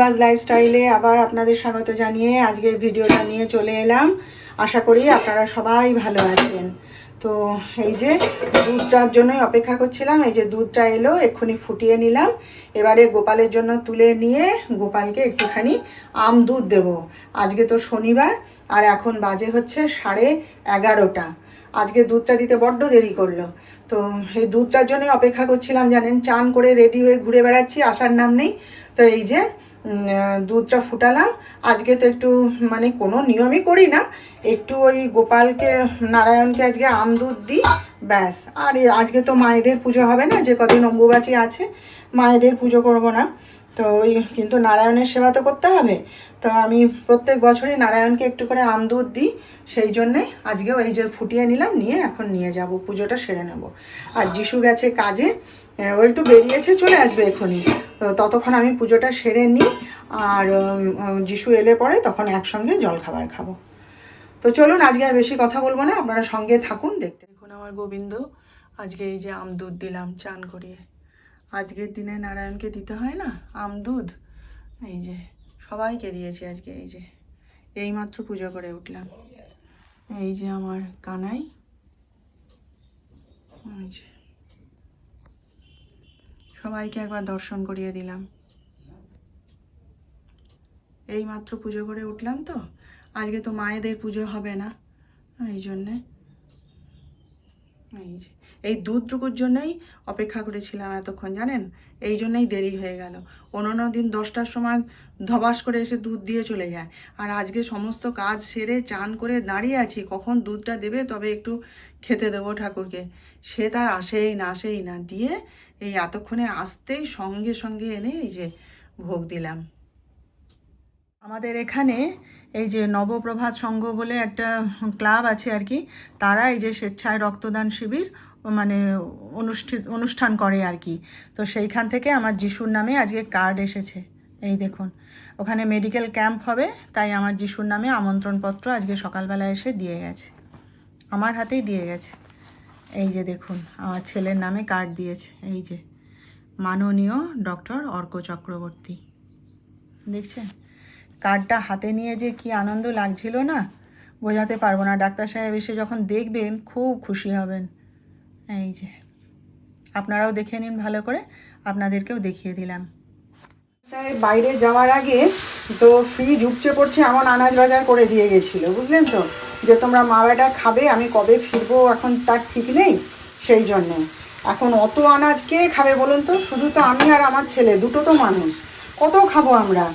পূর্বাস লাইফস্টাইলে আবার আপনাদের স্বাগত জানিয়ে আজকের ভিডিওটা নিয়ে চলে এলাম। আশা করি আপনারা সবাই ভালো আছেন। তো এই যে দুধটার জন্যই অপেক্ষা করছিলাম, এই যে দুধটা এলো, এক্ষুনি ফুটিয়ে নিলাম। এবারে গোপালের জন্য তুলে নিয়ে গোপালকে একটুখানি আম দুধ দেবো। আজকে তো শনিবার, আর এখন বাজে হচ্ছে 11:30। আজকে দুধটা দিতে বড্ড দেরি করলো। তো এই দুধটার জন্যই অপেক্ষা করছিলাম, জানেন, চান করে রেডি হয়ে ঘুরে বেড়াচ্ছি, আসার নাম নেই। তো এই যে দুধটা ফুটালাম। আজকে তো একটু মানে কোনো নিয়মই করি না, একটু ওই গোপালকে, নারায়ণকে আজকে আম দুধ দিই, ব্যাস। আর আজকে তো মায়েদের পুজো হবে না, যে কদিন অম্বুবাচী আছে মায়েদের পুজো করব না। তো ওই কিন্তু নারায়ণের সেবা তো করতে হবে। তো আমি প্রত্যেক বছরই নারায়ণকে একটু করে আম দুধ দিই, সেই জন্যে আজকেও এই যে ফুটিয়ে নিলাম, নিয়ে এখন নিয়ে যাব, পুজোটা সেরে নেব। আর যিশু গেছে কাজে, ও একটু বেরিয়েছে, চলে আসবে এখনই। তো ততক্ষণ আমি পুজোটা সেরে নিই, আর যিশু এলে পরে তখন একসঙ্গে জলখাবার খাবো। তো চলুন, আজকে আর বেশি কথা বলবো না, আপনারা সঙ্গে থাকুন দেখতে। দেখুন আমার গোবিন্দ, আজকে এই যে আম দুধ দিলাম চান করিয়ে। আজকের দিনে নারায়ণকে দিতে হয় না আম দুধ, এই যে সবাইকে দিয়েছি আজকে। এই যে এইমাত্র পুজো করে উঠলাম। এই যে আমার কানাই, এই যে সবাইকে একবার দর্শন করিয়ে দিলাম। এইমাত্র পুজো করে উঠলাম, তো আজকে তো মায়েদের পুজো হবে না, এই জন্যে এই যে এই দুধটুকুর জন্যই অপেক্ষা করেছিলাম এতক্ষণ, জানেন, এই জন্যই দেরি হয়ে গেল। অন্যান্য দিন 10টার সময় ধবাস করে এসে দুধ দিয়ে চলে যায়, আর আজকে সমস্ত কাজ সেরে চান করে দাঁড়িয়ে আছি, কখন দুধটা দেবে তবে একটু খেতে দেবো ঠাকুরকে। সে তার আসেই না দিয়ে এই এতক্ষণে আসতেই সঙ্গে সঙ্গে এনে এই যে ভোগ দিলাম। আমাদের এখানে এই যে নবপ্রভাত সংঘ বলে একটা ক্লাব আছে আর কি, তারা এই যে স্বেচ্ছায় রক্তদান শিবির মানে অনুষ্ঠান করে আর কি। তো সেইখান থেকে আমার যিশুর নামে আজকে কার্ড এসেছে, এই দেখুন। ওখানে মেডিকেল ক্যাম্প হবে, তাই আমার যিশুর নামে আমন্ত্রণপত্র আজকে সকালবেলা এসে দিয়ে গেছে, আমার হাতেই দিয়ে গেছে। এই যে দেখুন, আমার ছেলের নামে কার্ড দিয়েছে, এই যে মাননীয় ডক্টর অর্ক চক্রবর্তী, দেখছেন। কার্ডটা হাতে নিয়ে যে কি আনন্দ লাগছিল না, বোঝাতে পারবো না। ডাক্তার সাহেব এসে যখন দেখবেন খুব খুশি হবেন। এই যে আপনারাও দেখে নিন ভালো করে, আপনাদেরকেও দেখিয়ে দিলাম। সাহেব বাইরে যাওয়ার আগে তো ফ্রিজ উপচে পড়ছে এমন আনাজ বাজার করে দিয়ে গেছিলো, বুঝলেন তো, যে তোমরা মা বেটা খাবে, আমি কবে ফিরবো এখন তার ঠিক নেই। সেই জন্যে এখন অত আনাজ কে খাবে বলুন তো, শুধু তো আমি আর আমার ছেলে, দুটো তো মানুষ, কত খাবো আমরা।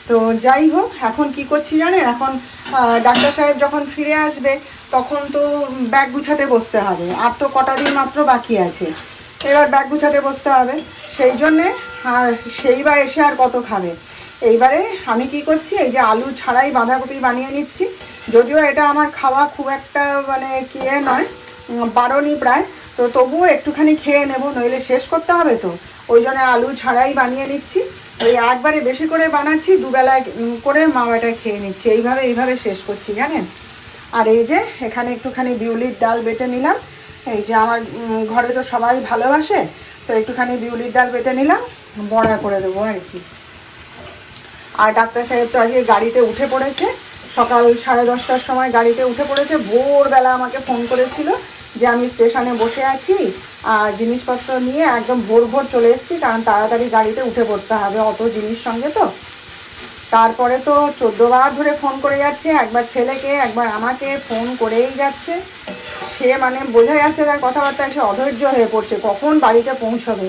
তো যাই হোক, এখন কি করছি জানেন, এখন ডাক্তার সাহেব যখন ফিরে আসবে তখন তো ব্যাগ গুছাতে বসতে হবে, আর তো কটা দিন মাত্র বাকি আছে, এবার ব্যাগ গুছাতে বসতে হবে। সেই জন্যে আর সেই বা এসে আর কত খাবে। এইবারে আমি কি করছি, এই যে আলু ছাড়াই বাঁধাকপি বানিয়ে নিচ্ছি। যদিও এটা আমার খাওয়া খুব একটা মানে কি নয়, বারণই প্রায়, তো তবুও একটুখানি খেয়ে নেব, নইলে শেষ করতে হবে তো, ওই জন্য আলু ছাড়াই বানিয়ে নিচ্ছি। ওই একবারে বেশি করে বানাচ্ছি, দুবেলায় করে মা বেটা খেয়ে নিচ্ছি, এইভাবে শেষ করছি, জানেন। আর এই যে এখানে একটুখানি বিউলির ডাল বেটে নিলাম, এই যে আমার ঘরে তো সবাই ভালোবাসে, তো একটুখানি বিউলির ডাল বেটে নিলাম, বড়া করে দেবো আর কি। আর ডাক্তার সাহেব তো আজকে গাড়িতে উঠে পড়েছে, সকাল 10:30টার সময় গাড়িতে উঠে পড়েছে। ভোরবেলা আমাকে ফোন করেছিল যে আমি স্টেশনে বসে আছি, আর জিনিসপত্র নিয়ে একদম ভোর চলে এসেছি, কারণ তাড়াতাড়ি গাড়িতে উঠে পড়তে হবে, অত জিনিস সঙ্গে তো। তারপরে তো 14বার ধরে ফোন করে যাচ্ছে, একবার ছেলেকে একবার আমাকে ফোন করেই যাচ্ছে। সে মানে বোঝা যাচ্ছে তার কথাবার্তায় সে অধৈর্য হয়ে পড়ছে, কখন বাড়িতে পৌঁছবে।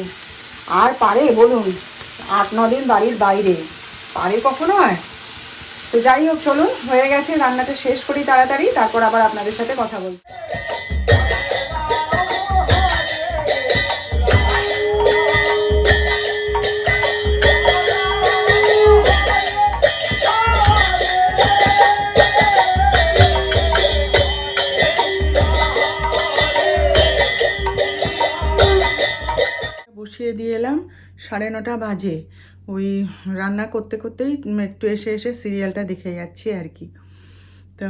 আর পারে বলুন, 8-9 দিন বাড়ির বাইরে, পারে কখনো হয়? তো যাই হোক, চলুন, হয়ে গেছে, রান্নাটা শেষ করি তাড়াতাড়ি, তারপর আবার আপনাদের সাথে কথা বলবো। বসিয়ে দিয়ে এলাম, 9:30 বাজে। ওই রান্না করতে করতেই একটু এসে সিরিয়ালটা দেখে যাচ্ছি আর কি। তো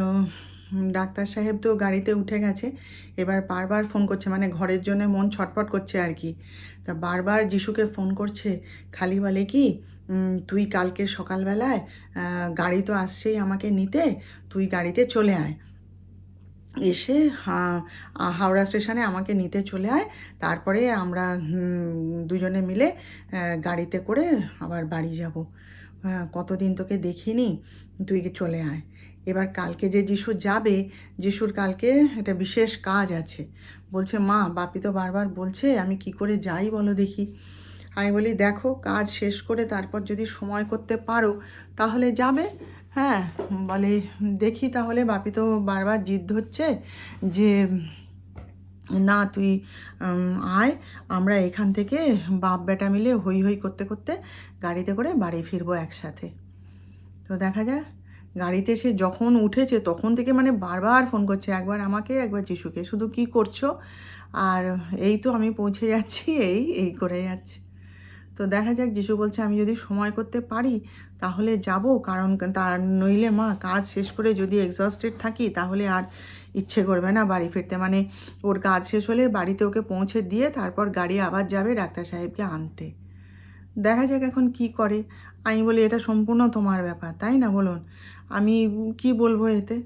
ডাক্তার সাহেব তো গাড়িতে উঠে গেছে, এবার বারবার ফোন করছে, মানে ঘরের জন্য মন ছটফট করছে আর কি। তা বারবার যিশুকে ফোন করছে, খালি বলে কি তুই কালকে সকালবেলায় গাড়ি তো আসছেই আমাকে নিতে, তুই গাড়িতে চলে আয়, এসে হাওড়া স্টেশনে আমাকে নিতে চলে আয়, তারপরে আমরা দুজনে মিলে গাড়িতে করে আবার বাড়ি যাব। কতদিন তোকে দেখিনি, তুই চলে আয়। এবার কালকে যে যিশু যাবে, যিশুর কালকে একটা বিশেষ কাজ আছে। বলছে মা, বাপি তো বারবার বলছে আমি কি করে যাই বলো দেখি। আমি বলি দেখো, কাজ শেষ করে তারপর যদি সময় করতে পারো তাহলে যাবে। হ্যাঁ, বলে দেখি তাহলে, বাপি তো বারবার জিদ ধরছে যে না তুই আয়, আমরা এখান থেকে বাপ বেটা মিলে হই হই করতে করতে গাড়িতে করে বাড়ি ফিরবো একসাথে। তো দেখা যায় গাড়িতে সে যখন উঠেছে তখন থেকে মানে বারবার ফোন করছে, একবার আমাকে একবার যিশুকে, শুধু কি করছো, আর এই তো আমি পৌঁছে যাচ্ছি, এই করে যাচ্ছে। তো দেখা যাক, যিশু বলছে আমি যদি সময় করতে পারি তাহলে যাব, কারণ তার নইলে মা কাজ শেষ করে যদি এক্সস্টেড থাকি তাহলে আর ইচ্ছে করবে না বাড়ি ফিরতে। মানে ওর কাজ শেষ হলে বাড়িতে ওকে পৌঁছে দিয়ে তারপর গাড়ি আবার যাবে ডাক্তার সাহেবকে আনতে। দেখা যাক এখন কি করে। আমি বলি এটা সম্পূর্ণ তোমার ব্যাপার, তাই না বলুন, আমি কি বলবো এতে।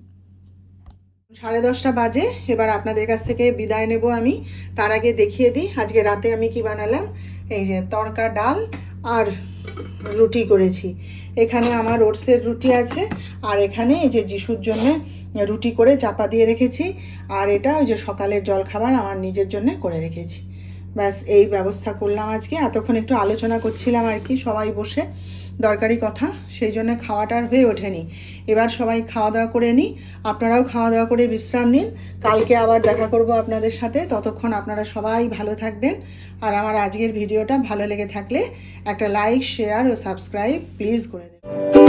10:30 বাজে, এবার আপনাদের কাছ থেকে বিদায় নেব আমি। তার আগে দেখিয়ে দিই আজকে রাতে আমি কি বানালাম। এই যে তড়কা ডাল আর রুটি করেছি। এখানে আমার ওটসের রুটি আছে, আর এখানে এই যে যিশুর জন্য রুটি করে চাপা দিয়ে রেখেছি, আর এটা ওই যে সকালের জলখাবার আমার নিজের জন্য করে রেখেছি। ব্যাস এই ব্যবস্থা করলাম আজকে। এতক্ষণ একটু আলোচনা করছিলাম আর কি সবাই বসে দরকারি কথা, সেই জন্য খাওয়াটা আর হয়ে ওঠেনি। এবার সবাই খাওয়া দাওয়া করে নিই, আপনারাও খাওয়া দাওয়া করে বিশ্রাম নিন। কালকে আবার দেখা করব আপনাদের সাথে, ততক্ষণ আপনারা সবাই ভালো থাকবেন। আর আমার আজকের ভিডিওটা ভালো লেগে থাকলে একটা লাইক, শেয়ার ও সাবস্ক্রাইব প্লিজ করে দেবেন।